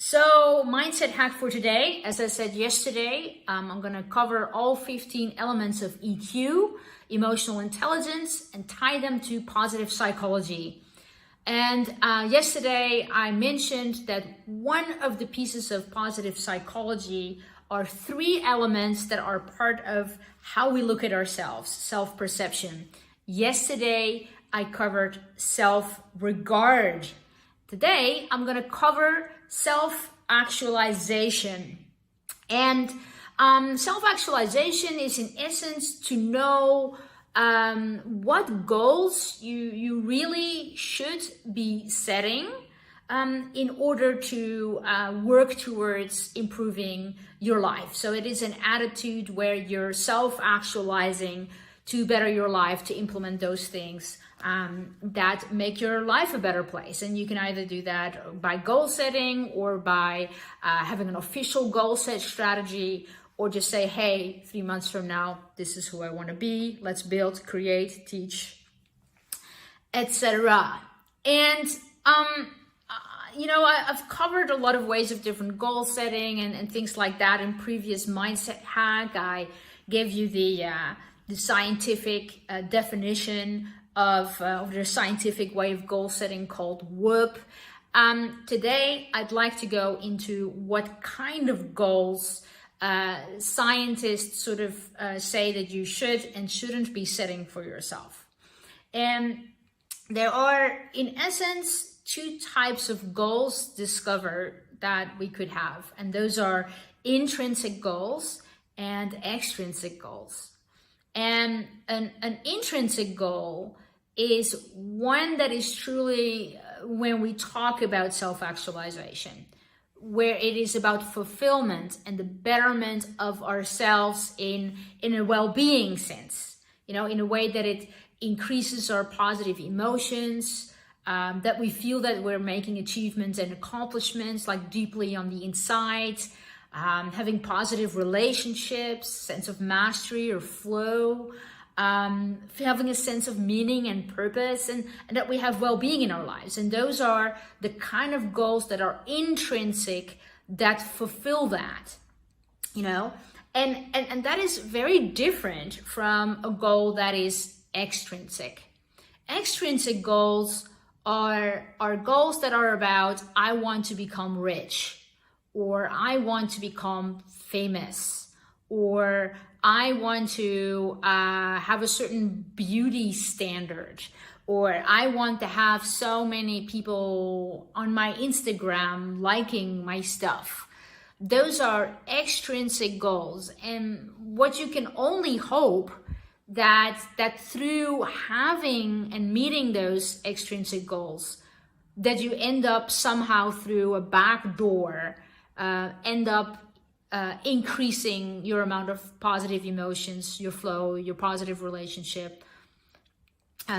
So, mindset hack for today. As I said yesterday, I'm going to cover all 15 elements of EQ, emotional intelligence, and tie them to positive psychology. And yesterday, I mentioned that one of the pieces of positive psychology are 3 elements that are part of how we look at ourselves, self-perception. Yesterday, I covered self-regard. Today, I'm going to cover self-actualization. And self-actualization is in essence to know what goals you really should be setting in order to work towards improving your life. So it is an attitude where you're self-actualizing to better your life, to implement those things that make your life a better place. And you can either do that by goal setting or by having an official goal set strategy, or just say, hey, 3 months from now, this is who I want to be. Let's build, create, teach, etc. And I've covered a lot of ways of different goal setting and things like that in previous mindset hack. I gave you the scientific definition of the scientific way of goal setting called WHOOP. Today, I'd like to go into what kind of goals scientists sort of say that you should and shouldn't be setting for yourself. And there are, in essence, 2 types of goals discovered that we could have. And those are intrinsic goals and extrinsic goals. And an intrinsic goal is one that is truly, when we talk about self-actualization, where it is about fulfillment and the betterment of ourselves in a well-being sense, in a way that it increases our positive emotions, that we feel that we're making achievements and accomplishments like deeply on the inside, having positive relationships, sense of mastery or flow, having a sense of meaning and purpose, and that we have well-being in our lives. And those are the kind of goals that are intrinsic, that fulfill that, and that is very different from a goal that is extrinsic. Extrinsic goals are goals that are about, I want to become rich, or I want to become famous, or I want to have a certain beauty standard, or I want to have so many people on my Instagram liking my stuff. Those are extrinsic goals. And what you can only hope that through having and meeting those extrinsic goals, that you end up somehow through a back door, end up increasing your amount of positive emotions, your flow, your positive relationship,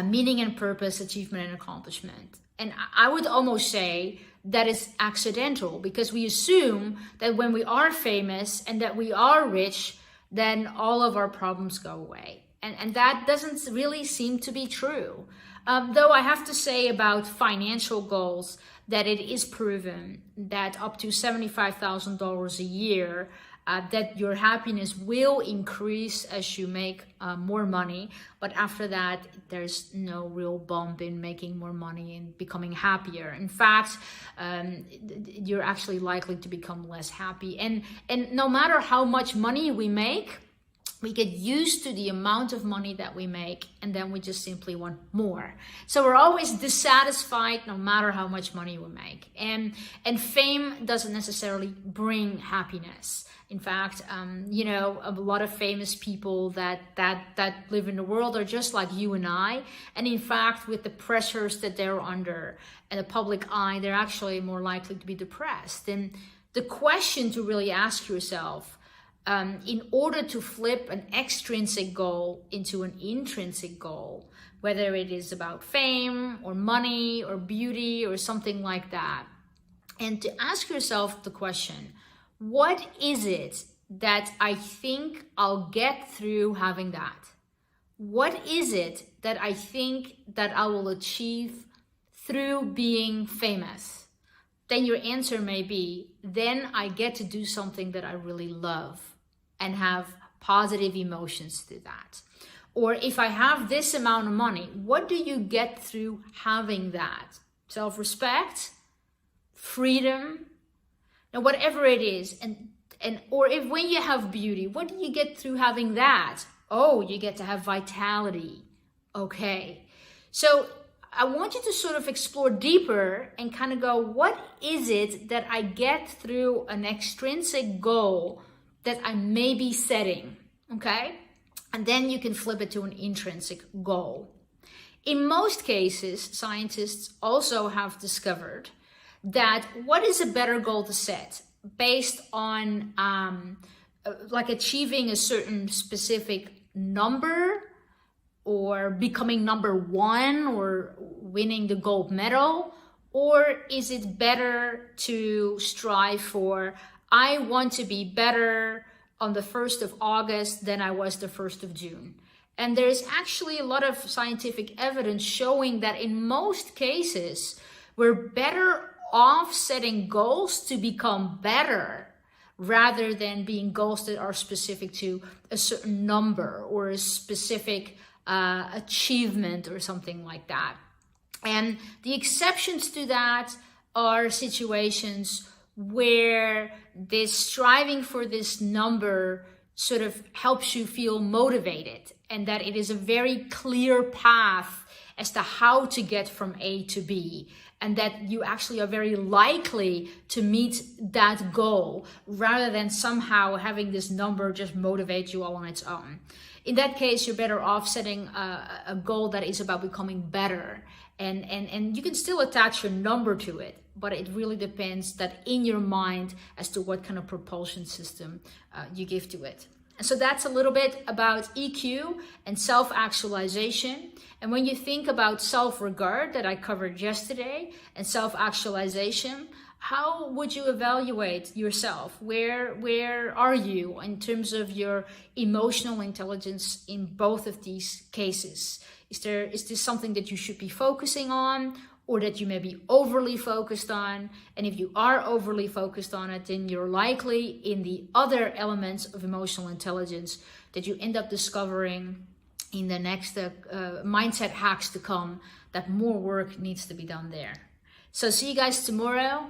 meaning and purpose, achievement and accomplishment. And I would almost say that is accidental, because we assume that when we are famous and that we are rich, then all of our problems go away. And that doesn't really seem to be true. Though I have to say about financial goals that it is proven that up to $75,000 a year, that your happiness will increase as you make more money. But after that, there's no real bump in making more money and becoming happier. In fact, you're actually likely to become less happy. And no matter how much money we make, we get used to the amount of money that we make, and then we just simply want more. So we're always dissatisfied no matter how much money we make. And fame doesn't necessarily bring happiness. In fact, a lot of famous people that live in the world are just like you and I. And in fact, with the pressures that they're under and the public eye, they're actually more likely to be depressed. And the question to really ask yourself, in order to flip an extrinsic goal into an intrinsic goal, whether it is about fame or money or beauty or something like that, and to ask yourself the question, what is it that I think I'll get through having that? What is it that I think that I will achieve through being famous? then your answer may be, then I get to do something that I really love and have positive emotions through that. Or if I have this amount of money, what do you get through having that? Self-respect, freedom, now whatever it is. Or if when you have beauty, what do you get through having that? Oh, you get to have vitality. Okay. So I want you to sort of explore deeper and kind of go, what is it that I get through an extrinsic goal that I may be setting? Okay. And then you can flip it to an intrinsic goal. In most cases, scientists also have discovered that what is a better goal to set based on like achieving a certain specific number, or becoming number one, or winning the gold medal? Or is it better to strive for, I want to be better on the 1st of August than I was the 1st of June? And there's actually a lot of scientific evidence showing that in most cases, we're better off setting goals to become better rather than being goals that are specific to a certain number or a specific achievement or something like that. And the exceptions to that are situations where this striving for this number sort of helps you feel motivated, and that it is a very clear path as to how to get from A to B, and that you actually are very likely to meet that goal rather than somehow having this number just motivate you all on its own. In that case, you're better off setting a goal that is about becoming better. And you can still attach your number to it, but it really depends that in your mind as to what kind of propulsion system you give to it. And so that's a little bit about EQ and self-actualization. And when you think about self-regard that I covered yesterday and self-actualization, how would you evaluate yourself? Where are you in terms of your emotional intelligence in both of these cases? Is this something that you should be focusing on, or that you may be overly focused on? And if you are overly focused on it, then you're likely in the other elements of emotional intelligence that you end up discovering in the next mindset hacks to come, that more work needs to be done there. So see you guys tomorrow.